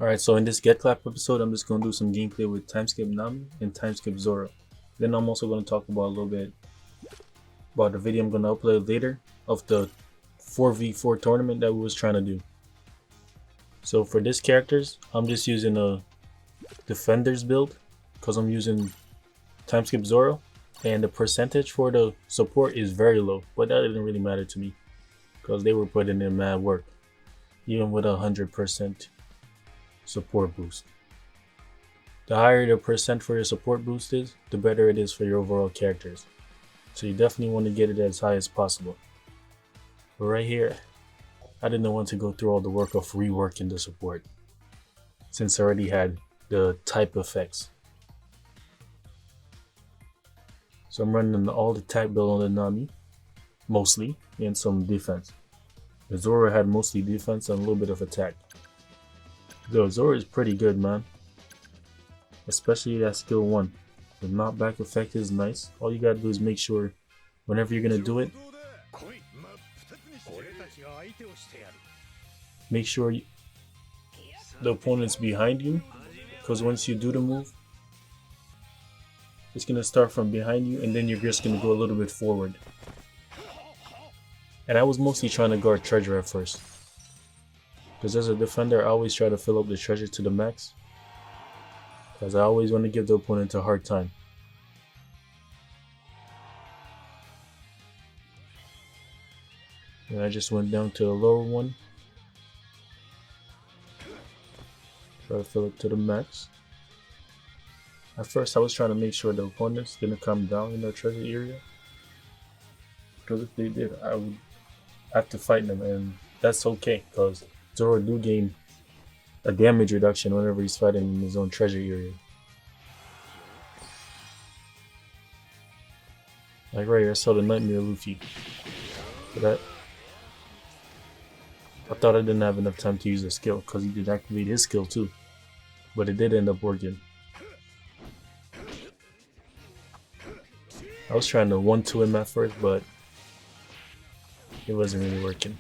Alright, so in this Get Clap episode, I'm just going to do some gameplay with Timeskip Nami and Timeskip Zoro. Then I'm also going to talk about a little bit about the video I'm going to upload later of the 4v4 tournament that we was trying to do. So for this characters, I'm just using a Defender's build because I'm using Timeskip Zoro, and the percentage for the support is very low, but that didn't really matter to me because they were putting in mad work, even with 100% support boost. The higher the percent for your support boost is, the better it is for your overall characters. So you definitely want to get it as high as possible. But right here, I didn't want to go through all the work of reworking the support, since I already had the type effects. So I'm running all the attack build on the Nami, mostly, and some defense. The Zoro had mostly defense and a little bit of attack. Yo, Zoro is pretty good, man. Especially that skill 1. The knockback effect is nice. All you gotta do is make sure whenever you're gonna do it, make sure the opponent's behind you, because once you do the move, it's gonna start from behind you and then you're just gonna go a little bit forward. And I was mostly trying to guard treasure at first, because as a defender I always try to fill up the treasure to the max, because I always want to give the opponent a hard time. And I just went down to the lower one, try to fill it to the max. At first I was trying to make sure the opponents didn't come down in their treasure area, because if they did, I would have to fight them, and that's okay because Zoro do gain a damage reduction whenever he's fighting in his own treasure area. Like right here, I saw the Nightmare Luffy. For that, I thought I didn't have enough time to use the skill because he did activate his skill too, but it did end up working. I was trying to 1-2 him at first, but it wasn't really working.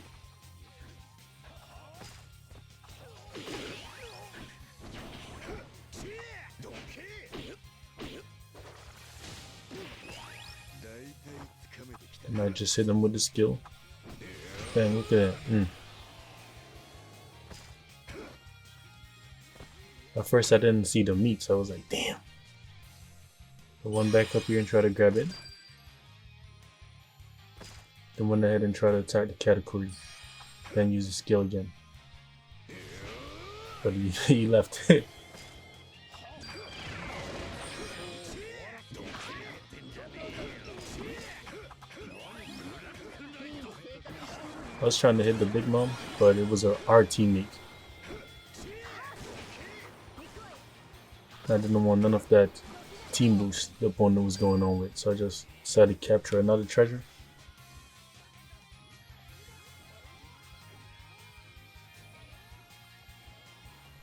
I might just hit him with the skill. Bang, look at that. At first I didn't see the meat, so I was like, damn. I went back up here and try to grab it. Then went ahead and try to attack the category. Then use the skill again. But he left it. I was trying to hit the big mom, but it was our teammate. I didn't want none of that team boost the opponent was going on with, so I just decided to capture another treasure.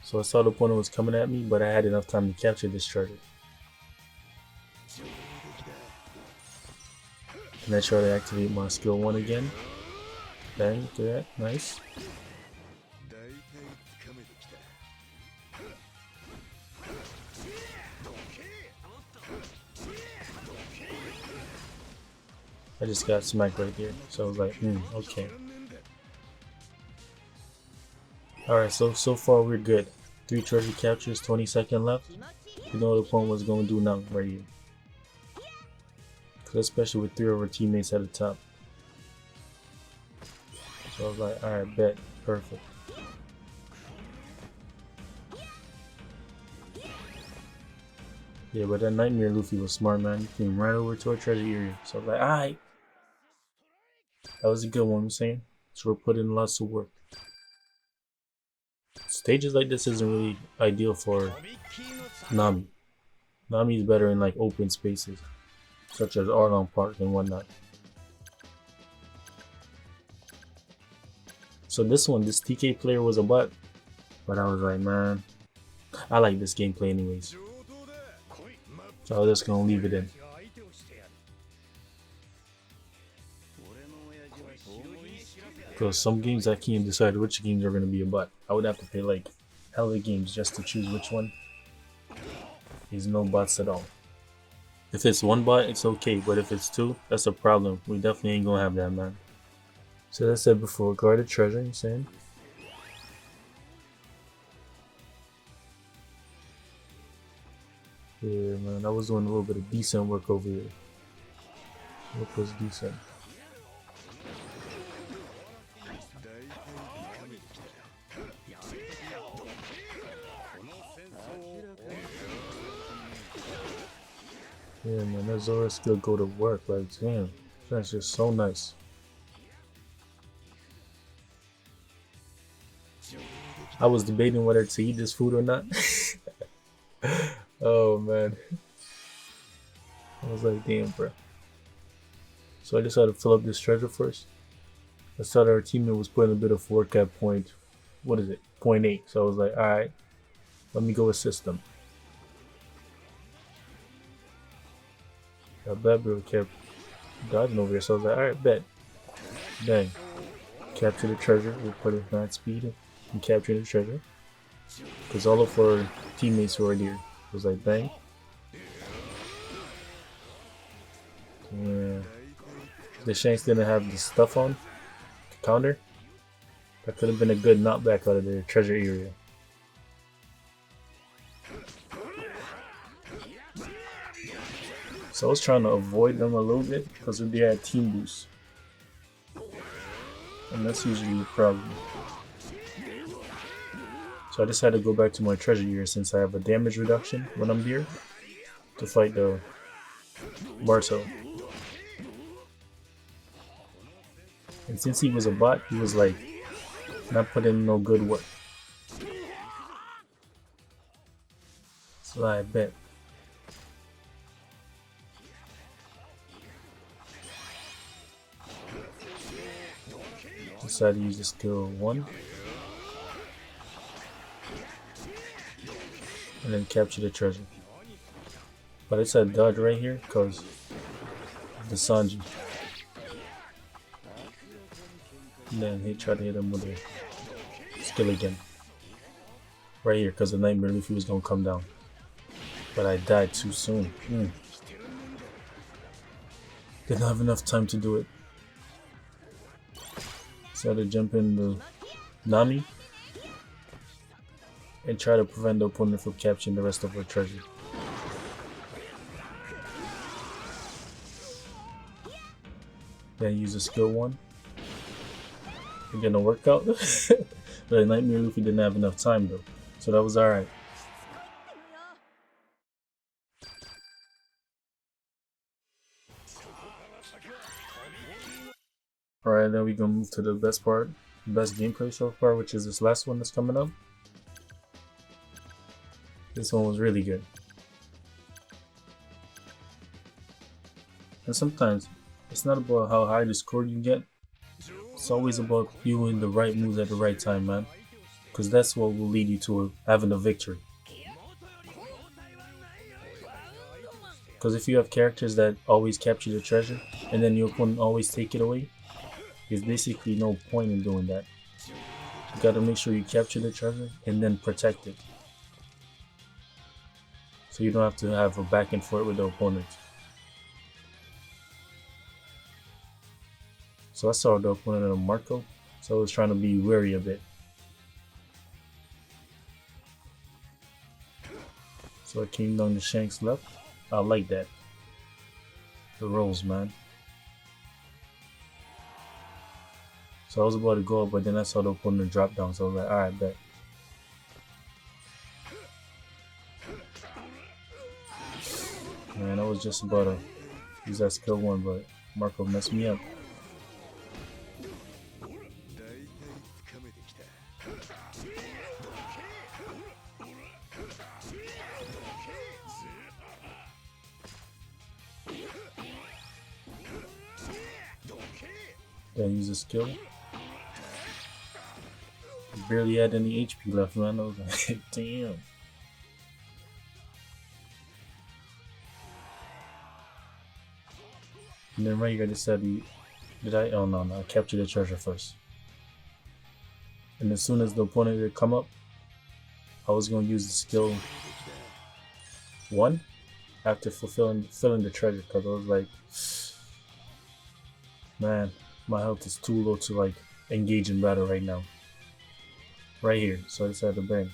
So I saw the opponent was coming at me, but I had enough time to capture this treasure. And I try to activate my skill 1 again. Bang, look at that, nice. I just got smacked right there, so I was like, okay. Alright, so far we're good. 3 treasure captures, 20 seconds left. You know what the opponent was going to do now, right here. Especially with 3 of our teammates at the top. So I was like, alright, bet, perfect. Yeah, but that Nightmare Luffy was smart, man. He came right over to our treasure area. So I was like, alright. That was a good one, I'm saying. So we're putting lots of work. Stages like this isn't really ideal for Nami. Nami is better in like open spaces, such as Arlong Park and whatnot. So this TK player was a butt, but I was like, man, I like this gameplay anyways. So I was just gonna leave it in. Because some games I can't decide which games are gonna be a butt. I would have to pay like hella games just to choose which one. There's no bots at all. If it's one bot, it's okay, but if it's two, that's a problem. We definitely ain't gonna have that, man. So as I said before, guard the treasure, you saying? Yeah, man, I was doing a little bit of decent work over here. Work was decent. Yeah, man, that Zoro skill go to work. Like, damn, that's just so nice. I was debating whether to eat this food or not. Oh man, I was like, damn, bro. So I decided to fill up this treasure first. I saw that our teammate was putting a bit of work at point, what is it, 0.8. So I was like, alright, let me go assist them. That bad bro kept dodging over here, so I was like, alright, bet. Bang. Capture the treasure, we'll put it at speed and capture the treasure. Because all of our teammates were here. It was like, bang. Yeah. The Shanks didn't have the stuff on to counter. That could have been a good knockback out of the treasure area. So I was trying to avoid them a little bit because they had team boost. And that's usually the problem. So I decided to go back to my treasure area since I have a damage reduction when I'm here to fight the Barto. And since he was a bot, he was like not putting in no good work. So I bet. Decided to use the skill 1. And then capture the treasure. But I said dodge right here because the Sanji. And then he tried to hit him with a skill again. Right here because the Nightmare Luffy was going to come down. But I died too soon. Didn't have enough time to do it. So I had to jump in the Nami and try to prevent the opponent from capturing the rest of our treasure. Then use a skill 1. Again, a workout. But Nightmare Luffy didn't have enough time though, so that was alright. Alright, then we're gonna move to the best part, best gameplay so far, which is this last one that's coming up. This one was really good. And sometimes it's not about how high the score you get, it's always about you doing the right moves at the right time, man. Because that's what will lead you to having a victory. Because if you have characters that always capture the treasure and then your opponent always take it away, there's basically no point in doing that. You gotta make sure you capture the treasure and then protect it. So you don't have to have a back and forth with the opponent. So I saw the opponent of Marco, so I was trying to be wary a bit. So I came down to Shanks left. I like that. The rolls, man. So I was about to go up, but then I saw the opponent drop down, so I was like, alright, bet. Man, I was just about to use that skill 1, but Marco messed me up. Then use a skill. Barely had any HP left, man. I was like, damn. And then right here I decided, did I? Oh no, I captured the treasure first. And as soon as the opponent would come up, I was gonna use the skill 1 after filling the treasure, because I was like, man, my health is too low to like engage in battle right now. Right here, so I decided to bang.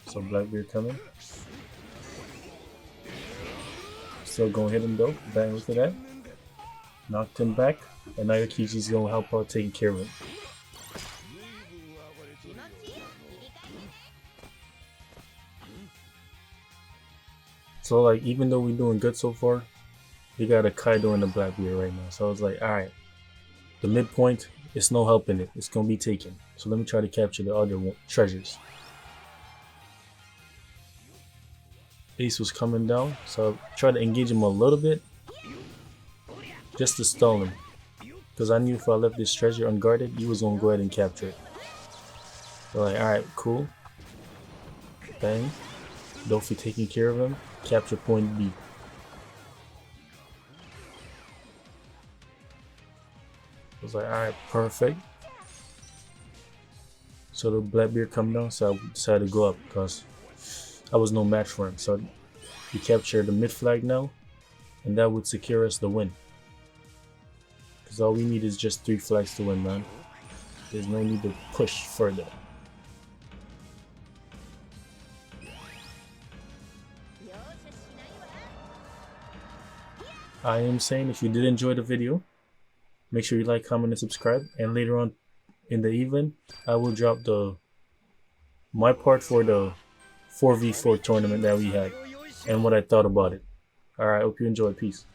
So Blackbeard coming. Still gonna hit him though. Bang, look at that. Knocked him back, and now Yakichi's gonna help out taking care of him. So like, even though we're doing good so far, we got a Kaido and a Blackbeard right now. So I was like, alright, the midpoint, it's no helping it. It's gonna be taken. So let me try to capture the other treasures. Ace was coming down, so I tried to engage him a little bit, just to stall him. Because I knew if I left this treasure unguarded, he was gonna go ahead and capture it. So like, alright, cool. Bang. Dofi taking care of him. Capture point B. I was like, alright, perfect. So the Blackbeard come down, so I decided to go up because I was no match for him. So we capture the mid flag now, and that would secure us the win. Because all we need is just 3 flags to win, man. There's no need to push further. I am saying, if you did enjoy the video, make sure you like, comment, and subscribe. And later on in the evening, I will drop my part for the 4v4 tournament that we had and what I thought about it. Alright, hope you enjoyed. Peace.